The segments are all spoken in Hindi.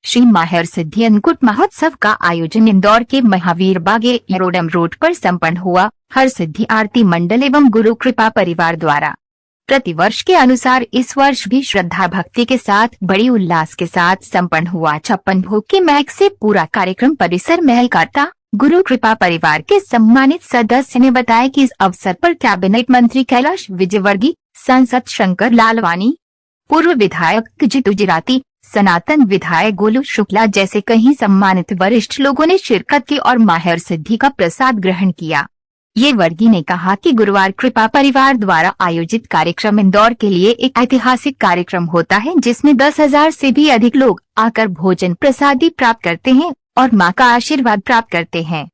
श्री माहिर सिद्धि अन्नकूट महोत्सव का आयोजन इंदौर के महावीर बाग एरोडम रोड पर संपन्न हुआ। हर सिद्धि आरती मंडल एवं गुरु कृपा परिवार द्वारा प्रतिवर्ष के अनुसार इस वर्ष भी श्रद्धा भक्ति के साथ बड़ी उल्लास के साथ संपन्न हुआ। 56 भोग के महक से पूरा कार्यक्रम परिसर महल करता। गुरु कृपा परिवार के सम्मानित सदस्य ने बताया कि इस अवसर पर कैबिनेट मंत्री कैलाश विजयवर्गीय, सांसद शंकर लालवानी, पूर्व विधायक जीतू जिराती, सनातन विधायक गोलू शुक्ला जैसे कई सम्मानित वरिष्ठ लोगों ने शिरकत की और माहिर सिद्धि का प्रसाद ग्रहण किया। ये वर्गीय ने कहा कि गुरुवार कृपा परिवार द्वारा आयोजित कार्यक्रम इंदौर के लिए एक ऐतिहासिक कार्यक्रम होता है, जिसमें 10,000 से भी अधिक लोग आकर भोजन प्रसादी प्राप्त करते हैं और मां का आशीर्वाद प्राप्त करते हैं।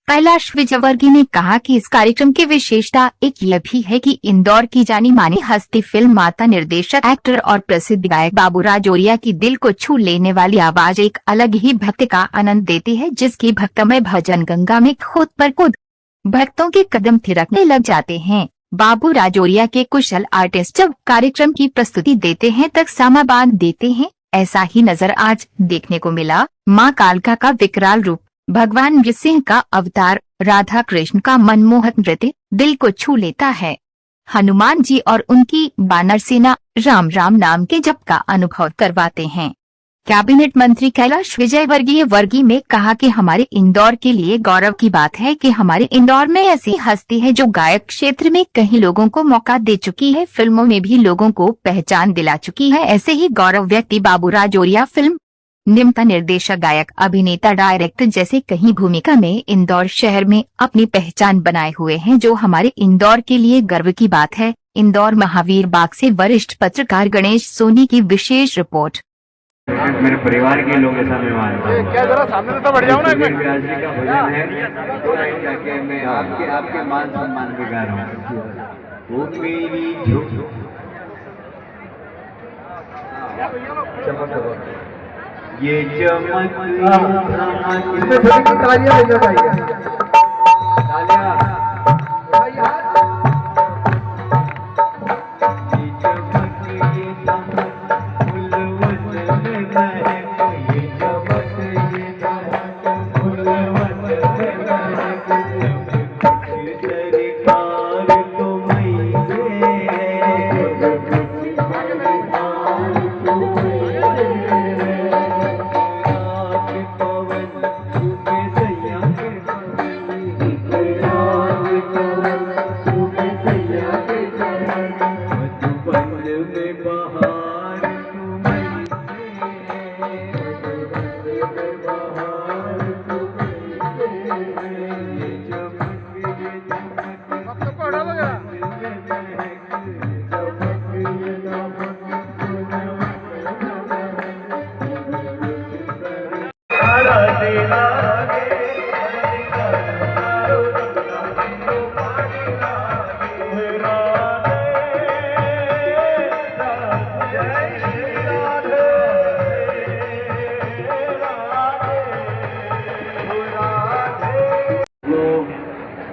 कैलाश विजयवर्गीय ने कहा कि इस कार्यक्रम की विशेषता एक यह भी है कि इंदौर की जानी मानी हस्ती फिल्म माता निर्देशक, एक्टर और प्रसिद्ध गायक बाबू राजौरिया की दिल को छू लेने वाली आवाज एक अलग ही भक्ति का आनंद देती है, जिसकी भक्तमय भजन गंगा में खुद पर खुद भक्तों के कदम थिरकने लग जाते हैं। बाबू राजौरिया के कुशल आर्टिस्ट जब कार्यक्रम की प्रस्तुति देते हैं तक सामा बांध देते हैं। ऐसा ही नजर आज देखने को मिला। मां कालका का विकराल रूप, भगवान नृसिंह का अवतार, राधा कृष्ण का मनमोहक नृत्य दिल को छू लेता है। हनुमान जी और उनकी बानर सेना राम राम नाम के जप का अनुभव करवाते हैं। कैबिनेट मंत्री कैलाश विजयवर्गीय ने कहा कि हमारे इंदौर के लिए गौरव की बात है कि हमारे इंदौर में ऐसी हस्ती है जो गायक क्षेत्र में कई लोगों को मौका दे चुकी है, फिल्मों में भी लोगों को पहचान दिला चुकी है। ऐसे ही गौरव व्यक्ति बाबू राजौरिया फिल्म निम्ता निर्देशक, गायक, अभिनेता, डायरेक्टर जैसे कई भूमिका में इंदौर शहर में अपनी पहचान बनाए हुए हैं, जो हमारे इंदौर के लिए गर्व की बात है। इंदौर महावीर बाग से वरिष्ठ पत्रकार गणेश सोनी की विशेष रिपोर्ट। मेरे परिवार के लोग ऐसा मैं मानता हूँ। क्या जरा सामने से बढ़ जाओ ना। का भजन है मैं आपके मान सम्मान में गा रहा हूँ। वो मेरी ये चमक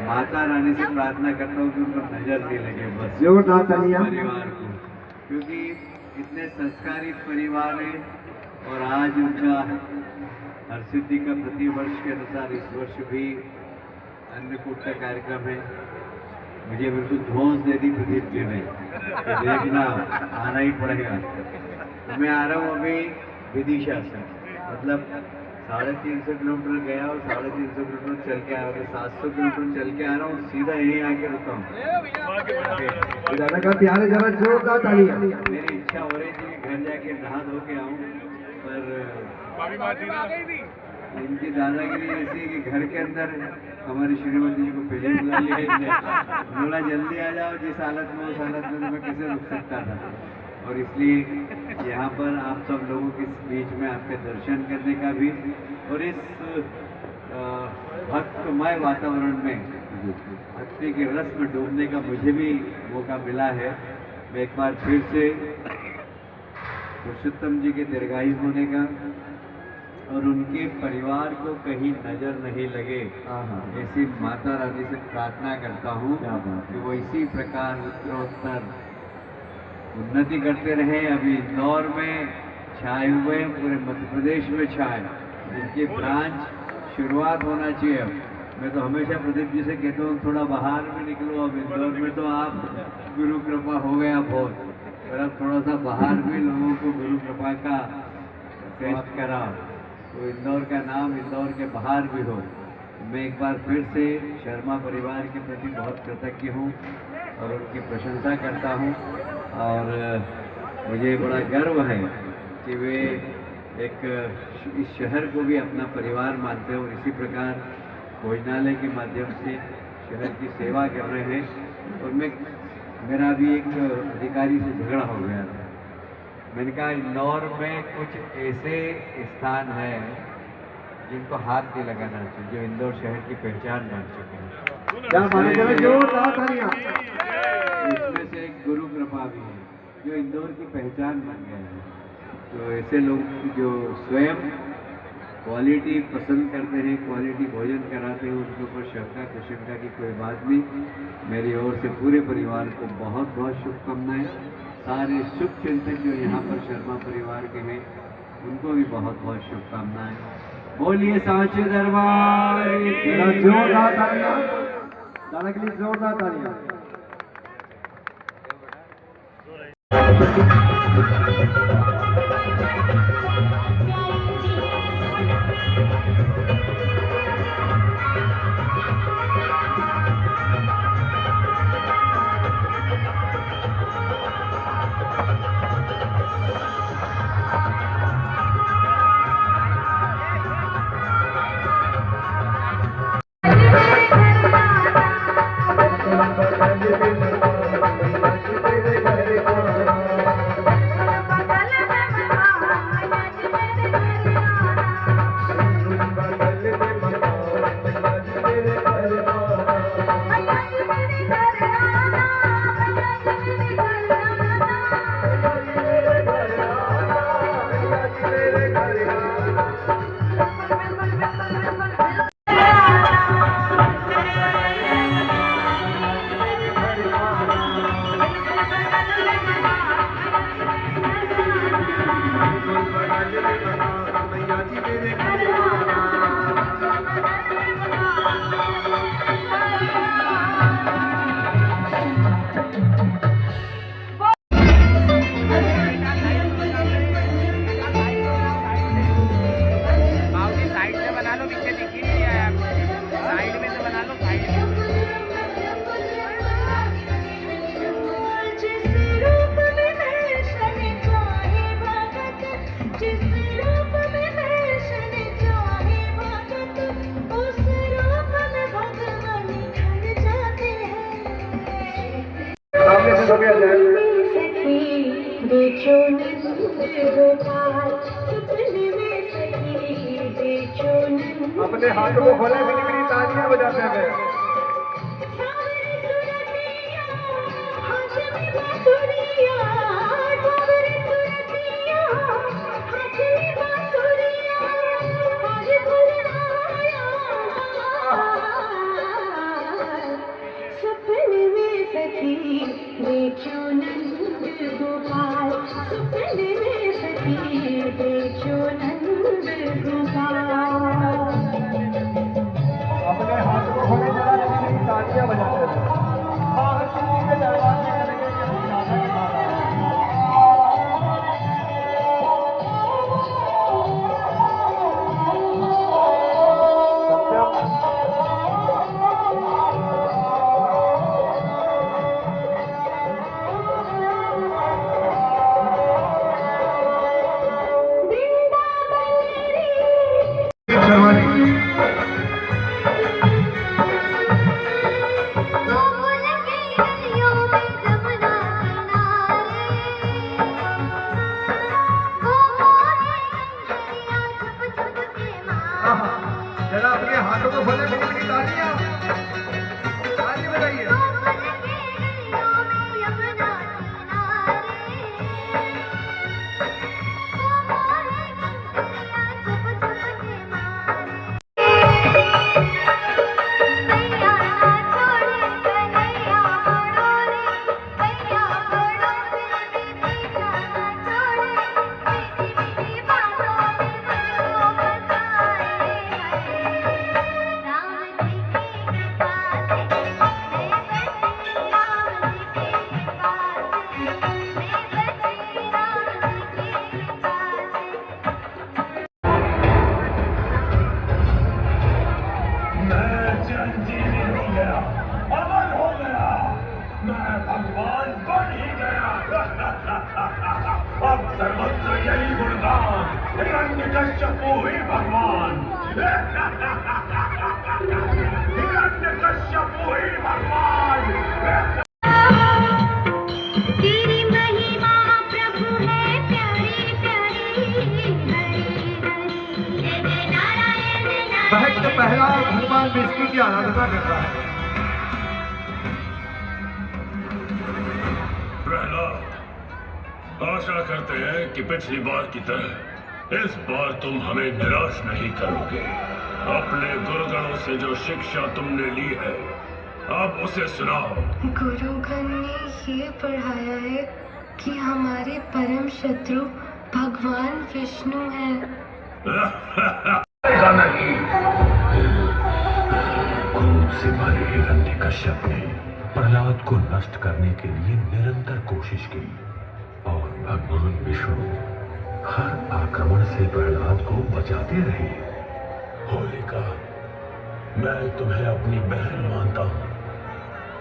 माता रानी से प्रार्थना करता हूँ कि उनको नजर नहीं लगे बस परिवार को, क्योंकि इतने संस्कारित परिवार है। और आज उनका हरसिद्धि का प्रतिवर्ष के अनुसार इस वर्ष भी अन्नकूट का कार्यक्रम है। मुझे बिल्कुल धौंस दे दी प्रदीप जी ने, देखना आना ही पड़ेगा। तो मैं आ रहा हूँ अभी विदिशा से, मतलब 350 किलोमीटर गया और 350 किलोमीटर चल के आया, 700 किलोमीटर चल के आ रहा हूँ, सीधा यहीं आके रुका हूँ। मेरी इच्छा हो रही थी कि घर जाके नहा धो के आऊँ, पर इनकी दादागिरी ऐसी कि घर के अंदर हमारी श्रीमती जी को पहले बुला लिया, बोला जल्दी आ जाओ, जिस हालत में उस हालत में मैं कैसे रुक सकता था। और इसलिए यहाँ पर आप सब लोगों के बीच में आपके दर्शन करने का भी और इस भक्तमय वातावरण में भक्ति के रस में डूबने का मुझे भी मौका मिला है। मैं एक बार फिर से पुरुषोत्तम जी के दीर्घायु होने का और उनके परिवार को कहीं नजर नहीं लगे ऐसी माता रानी से प्रार्थना करता हूँ कि वो इसी प्रकार उत्तरोत्तर उन्नति करते रहे। अभी इंदौर में छाए हुए हैं, पूरे मध्य प्रदेश में छाए, जिनकी ब्रांच शुरुआत होना चाहिए। अब मैं तो हमेशा प्रदीप जी से कहता हूँ थोड़ा बाहर में निकलो, अब इंदौर में तो आप गुरु कृपा हो गया बहुत, पर अब थोड़ा सा बाहर भी लोगों को गुरु कृपा का टेस्ट कराओ, तो इंदौर का नाम इंदौर के बाहर भी हो। मैं एक बार फिर से शर्मा परिवार के प्रति बहुत कृतज्ञ हूँ और उनकी प्रशंसा करता हूँ, और मुझे बड़ा गर्व है कि वे एक इस शहर को भी अपना परिवार मानते हैं और इसी प्रकार भोजनालय के माध्यम से शहर की सेवा कर रहे हैं। और मेरा भी एक अधिकारी से झगड़ा हो गया था। मैंने कहा इंदौर में कुछ ऐसे स्थान हैं जिनको हाथ नहीं लगाना चाहिए, जो इंदौर शहर की पहचान बन चुके हैं। इसमें से एक गुरु कृपा भी है जो इंदौर की पहचान बन गया है। तो ऐसे लोग जो स्वयं क्वालिटी पसंद करते हैं, क्वालिटी भोजन कराते हैं, उनके ऊपर शंका कुशंका की कोई बात नहीं। मेरी ओर से पूरे परिवार को बहुत बहुत शुभकामनाएं। सारे शुभ चिंतक जो यहाँ पर शर्मा परिवार के हैं उनको भी बहुत बहुत शुभकामनाएं। बोलिए सांचे दरबार की जोरदार तालियां, दादा के लिए जोरदार तालियां। अपने हाथों को खोले, मिली मिली तालियां बजाते हैं। सपने में सखी देखो नंद गोपाल, सपने में सखी देखो नंद गोपाल। अपने हाथों को खोले, जरा मिली तालियां बजाते हैं। हाँ, शिव के दरबार में जरा अपने हाथों को खोले, मिली मिली तालियां बजाइए। भगवान बन ही गया। अब सर्वत्र यही गुणगान, हिरण्यकश्यपु ही भगवान। हिरण्यकश्यपु ही भगवान। तेरी महिमा प्रभु है प्यारी प्यारी, भक्त प्रहलाद भगवान विष्णु की आराधना करता है। प्रहलाद, आशा करते हैं कि पिछली बार की तरह इस बार तुम हमें निराश नहीं करोगे। अपने गुरुगणों से जो शिक्षा तुमने ली है, अब उसे सुनाओ। गुरुगण ने ये पढ़ाया है कि हमारे परम शत्रु भगवान विष्णु हैं। नहीं, क्रोध से भरे हिरण्यकश्यप ने प्रहलाद को नष्ट करने के लिए निरंतर कोशिश की और भगवान विष्णु हर आक्रमण से प्रहलाद को बचाते रहे। होलिका, मैं तुम्हें अपनी बहन मानता हूँ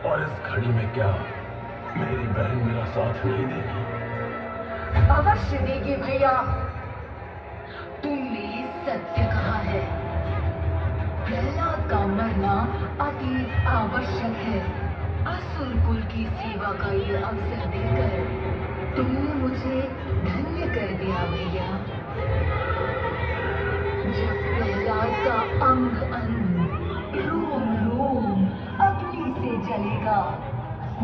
और इस घड़ी में क्या मेरी बहन मेरा साथ नहीं देगी? अवश्य देगी भैया, तुमने सत्य कहा है। प्रहलाद का मरना अति आवश्यक है। असुर कुल की सेवा का ये अवसर देकर तुमने मुझे धन्य कर दिया भैया। जब प्रहलाद का अंग अंग, रोम रोम अग्नि से जलेगा,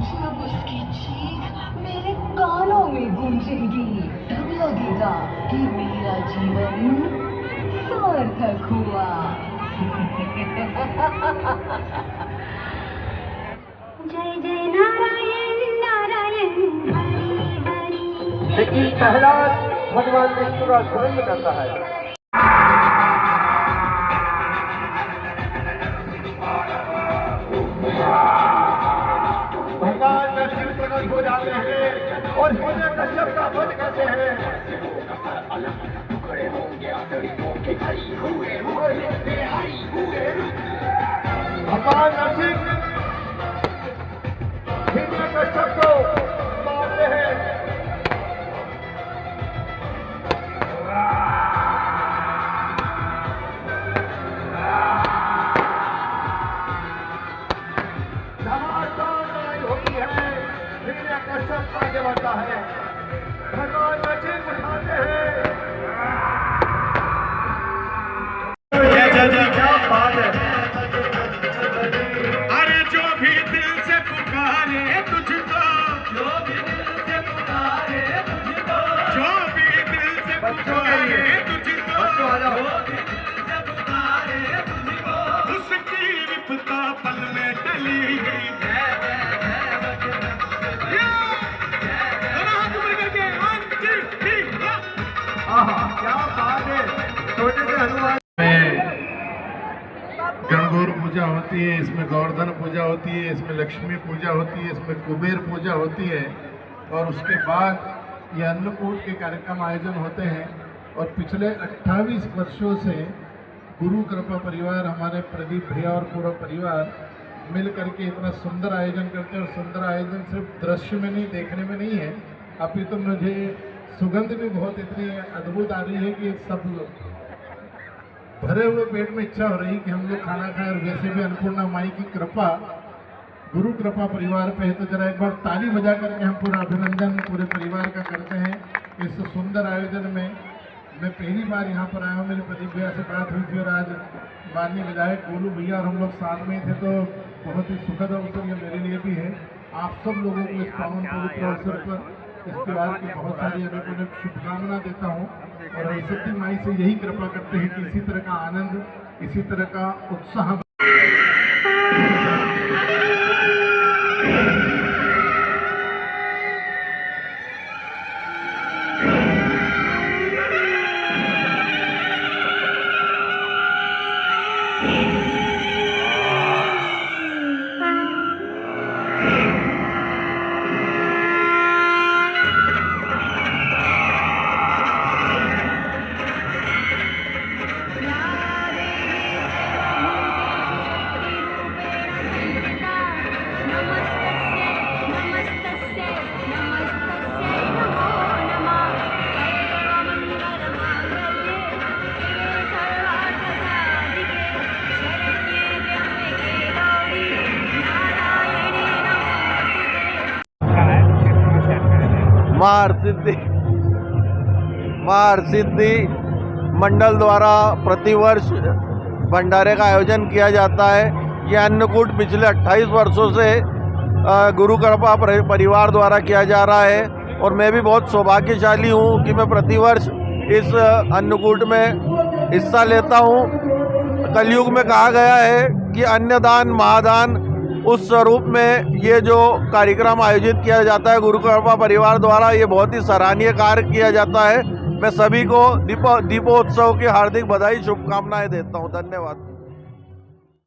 जब उसकी चीख मेरे कानों में गूंजेगी, तब लगेगा कि मेरा जीवन सार्थक हुआ। जय जय नारायण नारायण हरि हरि। लेकिन प्रहलाद भगवान विष्णु का स्मरण करता है। भगवान नरसिंह प्रकट हो जाते हैं और हिरण्यकश्यप का वध करते हैं। भगवान नरसिंह हिरण्यकश्यप को मारते हैं। हिरण्यकश्यप आगे बढ़ता है। भगवान नरसिंह उठाते हैं। क्या बात है। अरे जो भी दिल से पुकारे तुझको, जो भी दिल से पुकारे तुझको, जो भी दिल से पुकारे तुझको, उसकी विपदा पल में टली गई। क्या बात है। छोटे से हनुमान गणगौर पूजा होती है, इसमें गोवर्धन पूजा होती है, इसमें लक्ष्मी पूजा होती है, इसमें कुबेर पूजा होती है और उसके बाद ये अन्नकूट के कार्यक्रम आयोजन होते हैं। और पिछले 28 वर्षों से गुरु कृपा परिवार, हमारे प्रदीप भैया और पूरा परिवार मिल करके इतना सुंदर आयोजन करते हैं। और सुंदर आयोजन सिर्फ दृश्य में नहीं, देखने में नहीं है, अभी तो मुझे सुगंध भी बहुत इतनी अद्भुत आ रही है कि सब भरे हुए पेट में इच्छा हो रही कि हम लोग खाना खाएं। और वैसे भी अन्नपूर्णा माई की कृपा, गुरु कृपा परिवार पे है। तो जरा एक बार ताली बजा करके हम पूरा अभिनंदन पूरे परिवार का करते हैं इस सुंदर आयोजन में। मैं पहली बार यहाँ पर आया हूँ, मेरे प्रदीप भैया से बात हुई थी और आज माननीय विधायक गोलू भैया और हम लोग साथ में थे, तो बहुत ही सुखद अवसर ये मेरे लिए भी है। आप सब लोगों को इस पावन पवित्र अवसर पर इस त्योहार की बहुत सारी अनेक शुभकामना देता हूँ और सरस्वती माई से यही कृपा करते हैं कि इसी तरह का आनंद, इसी तरह का उत्साह मां हरसिद्धि मंडल द्वारा प्रतिवर्ष भंडारे का आयोजन किया जाता है। ये अन्नकूट पिछले 28 वर्षों से गुरु कृपा परिवार द्वारा किया जा रहा है और मैं भी बहुत सौभाग्यशाली हूँ कि मैं प्रतिवर्ष इस अन्नकूट में हिस्सा लेता हूँ। कलयुग में कहा गया है कि अन्नदान महादान उस स्वरूप में ये जो कार्यक्रम आयोजित किया जाता है गुरु कृपा परिवार द्वारा, ये बहुत ही सराहनीय कार्य किया जाता है। मैं सभी को दीपोत्सव की हार्दिक बधाई शुभकामनाएं देता हूँ। धन्यवाद।